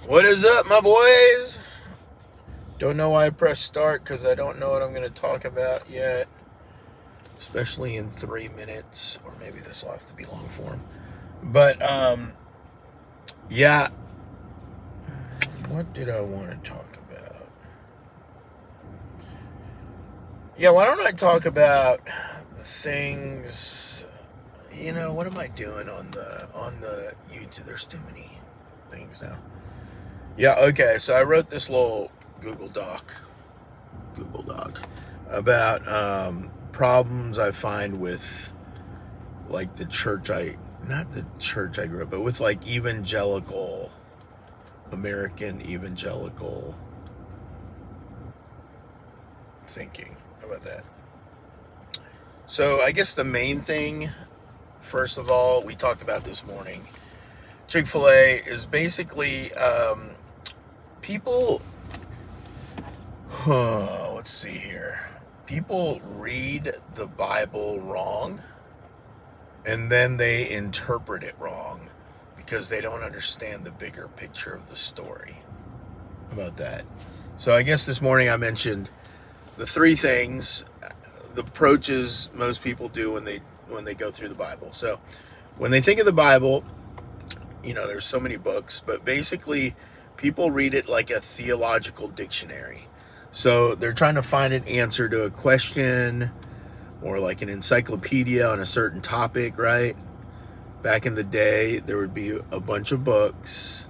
What is up, my boys? Don't know why I pressed start because I don't know what I'm going to talk about yet, especially in 3 minutes, or maybe this will have to be long form. But, yeah, what did I want to talk about? Yeah, why don't I talk about the things, what am I doing on the YouTube? There's too many things now. Yeah, okay, so I wrote this little Google Doc about problems I find with like not the church I grew up, but with like American evangelical thinking. How about that? So I guess the main thing, first of all, we talked about this morning. Chick-fil-A is basically people. Let's see here. People read the Bible wrong and then they interpret it wrong because they don't understand the bigger picture of the story. How about that? So I guess this morning I mentioned the three things, the approaches most people do when they go through the Bible. So when they think of the Bible, there's so many books, but basically people read it like a theological dictionary. So they're trying to find an answer to a question or like an encyclopedia on a certain topic, right? Back in the day, there would be a bunch of books,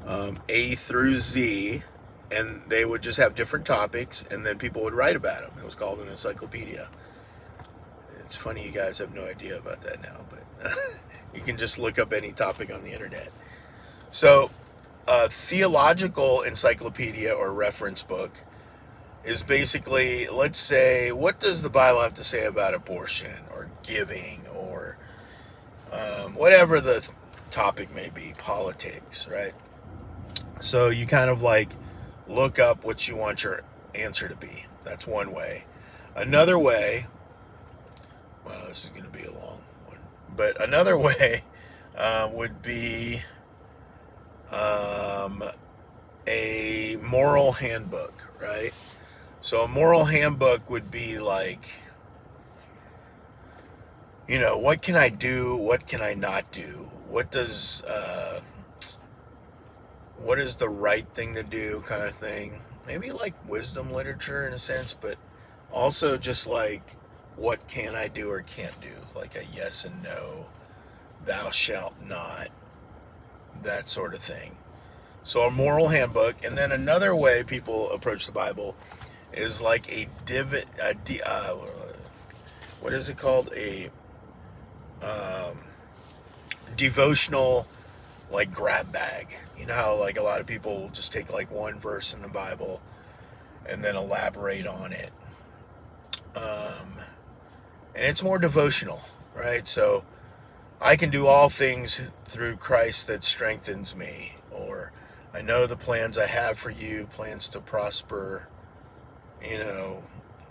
A through Z, and they would just have different topics, and then people would write about them. It was called an encyclopedia. It's funny you guys have no idea about that now, but you can just look up any topic on the internet. So, a theological encyclopedia or reference book is basically, let's say, what does the Bible have to say about abortion or giving or whatever the topic may be, politics, right? So you kind of like look up what you want your answer to be. That's one way. Another way, well, this is going to be a long one, but another way would be a moral handbook, right? So a moral handbook would be like, what can I do? What can I not do? What is the right thing to do, kind of thing. Maybe like wisdom literature in a sense, but also just like, what can I do or can't do? Like a yes and no, thou shalt not, that sort of thing. So a moral handbook. And then another way people approach the Bible is like what is it called? A um, devotional, like, grab bag. You know how like a lot of people will just take like one verse in the Bible and then elaborate on it. Um, and it's more devotional, right? So I can do all things through Christ that strengthens me, or I know the plans I have for you, plans to prosper.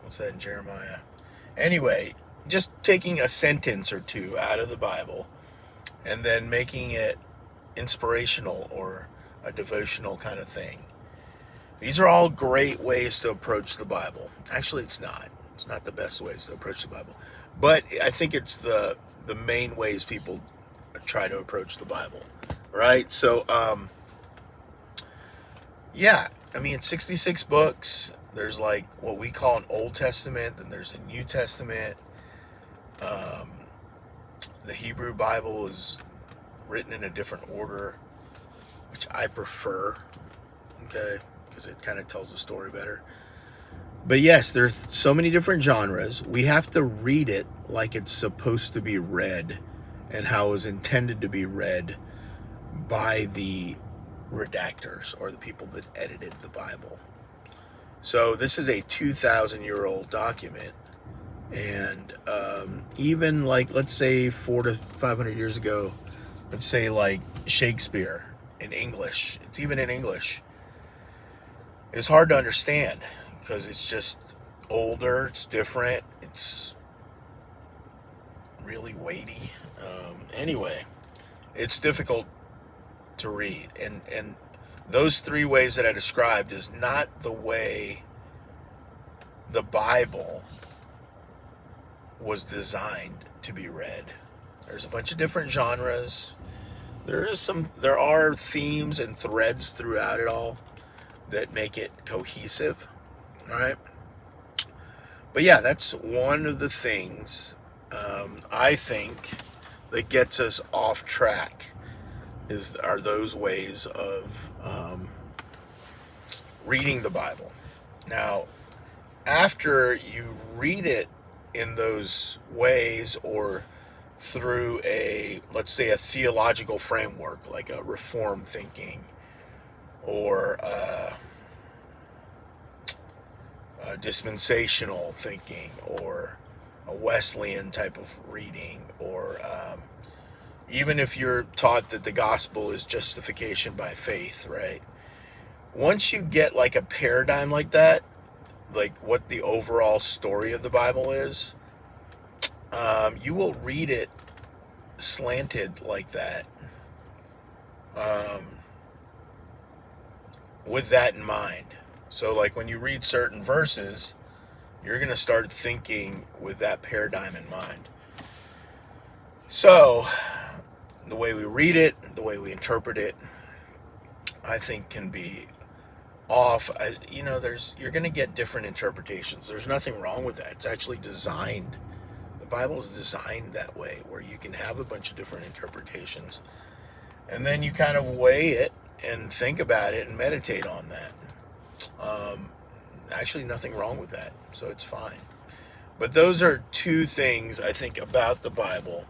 What's that in Jeremiah? Anyway, just taking a sentence or two out of the Bible and then making it inspirational or a devotional kind of thing. These are all great ways to approach the Bible. Actually, it's not. It's not the best ways to approach the Bible. But I think it's the main ways people try to approach the Bible, right? So, yeah, I mean, 66 books. There's like what we call an Old Testament, then there's a New Testament. Um, the Hebrew Bible is written in a different order, which I prefer, okay, because it kind of tells the story better. But yes, there's so many different genres. We have to read it like it's supposed to be read and how it was intended to be read by the redactors or the people that edited the Bible. So this is a 2,000-year-old document. And even like, let's say 400 to 500 years ago, let's say like Shakespeare in English, it's even in English, it's hard to understand because it's just older, it's different, it's really weighty. Anyway, it's difficult to read. And those three ways that I described is not the way the Bible was designed to be read. There's a bunch of different genres. There are themes and threads throughout it all that make it cohesive, all right? But yeah, that's one of the things I think that gets us off track are those ways of reading the Bible. Now, after you read it in those ways, or through let's say a theological framework, like a Reformed thinking, or a dispensational thinking, or a Wesleyan type of reading, or even if you're taught that the gospel is justification by faith, right? Once you get like a paradigm like that, like what the overall story of the Bible is, you will read it slanted like that, with that in mind. So like when you read certain verses, you're going to start thinking with that paradigm in mind. So the way we read it, the way we interpret it, I think can be off. You're going to get different interpretations. There's nothing wrong with that. It's actually designed. The Bible is designed that way, where you can have a bunch of different interpretations, and then you kind of weigh it and think about it and meditate on that. Actually, nothing wrong with that, so it's fine. But those are two things I think about the Bible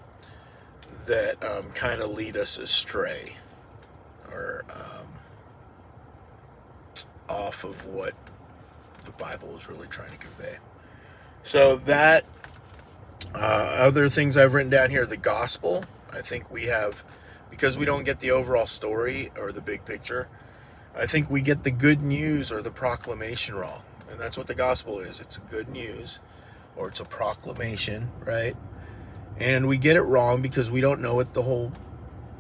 that kind of lead us astray, or off of what the Bible is really trying to convey. So that other things I've written down here, the gospel, I think we have, because we don't get the overall story or the big picture, I think we get the good news or the proclamation wrong. And that's what the gospel is. It's good news, or it's a proclamation, right? And we get it wrong because we don't know what the whole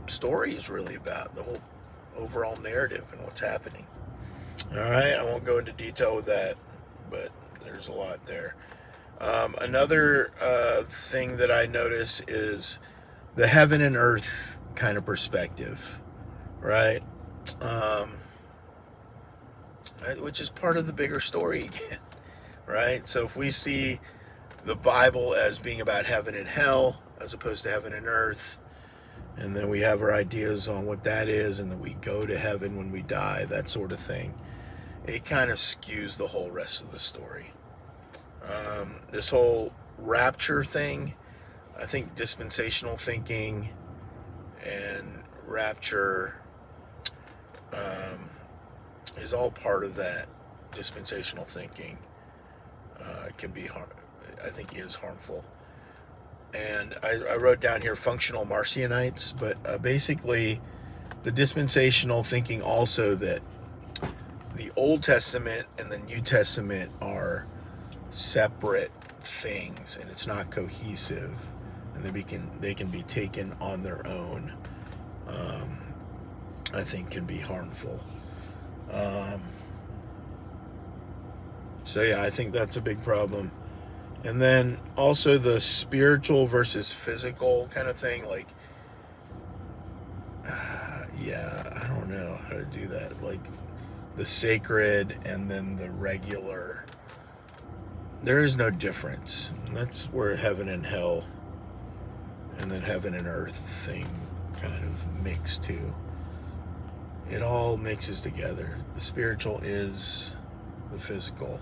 story is really about, the whole overall narrative and what's happening. All right, I won't go into detail with that, but there's a lot there. Another thing that I notice is the heaven and earth kind of perspective, right? Which is part of the bigger story again, right? So if we see the Bible as being about heaven and hell as opposed to heaven and earth, and then we have our ideas on what that is, and then we go to heaven when we die, that sort of thing, it kind of skews the whole rest of the story. This whole rapture thing, I think dispensational thinking and rapture is all part of that. Dispensational thinking can be I think is harmful. And I wrote down here functional Marcionites, but basically the dispensational thinking also that the Old Testament and the New Testament are separate things, and it's not cohesive, and they can be taken on their own. I think can be harmful. So yeah, I think that's a big problem. And then also the spiritual versus physical kind of thing, like, yeah, I don't know how to do that. Like the sacred and then the regular. There is no difference. That's where heaven and hell and then heaven and earth thing kind of mix too. It all mixes together. The spiritual is the physical.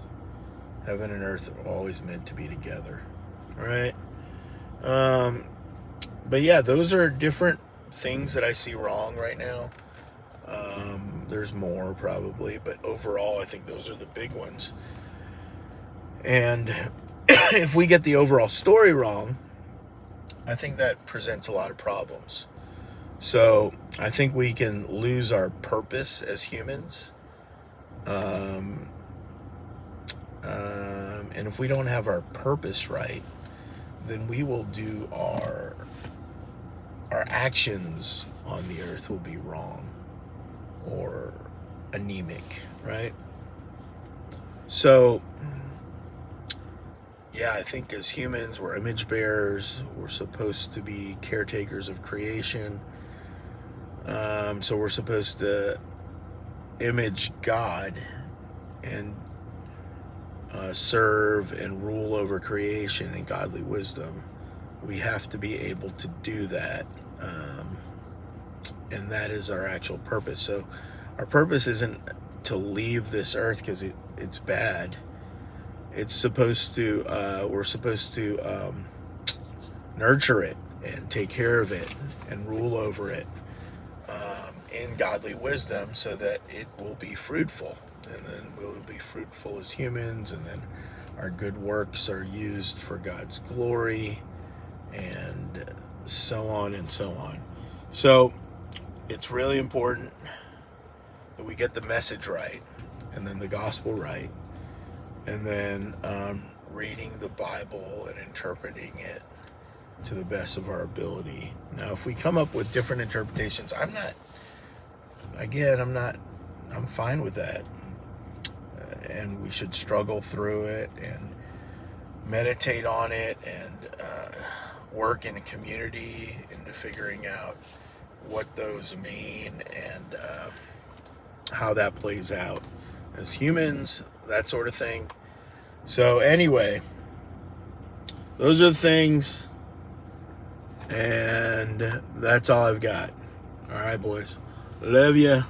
Heaven and earth are always meant to be together, right? But yeah, those are different things that I see wrong right now. There's more probably, but overall I think those are the big ones. And if we get the overall story wrong, I think that presents a lot of problems. So I think we can lose our purpose as humans. And if we don't have our purpose right, then we will do our actions on the earth will be wrong, or anemic, right? So, yeah, I think as humans, we're image bearers. We're supposed to be caretakers of creation. So we're supposed to image God and serve and rule over creation in godly wisdom. We have to be able to do that. And that is our actual purpose. So our purpose isn't to leave this earth because it's bad. It's supposed to, we're supposed to nurture it and take care of it and rule over it in godly wisdom so that it will be fruitful. And then we'll be fruitful as humans, and then our good works are used for God's glory, and so on and so on. So it's really important that we get the message right, and then the gospel right, and then reading the Bible and interpreting it to the best of our ability. Now, if we come up with different interpretations, I'm fine with that. And we should struggle through it and meditate on it and work in a community into figuring out what those mean and how that plays out as humans, that sort of thing. So anyway, those are the things, and that's all I've got. All right, boys. Love ya.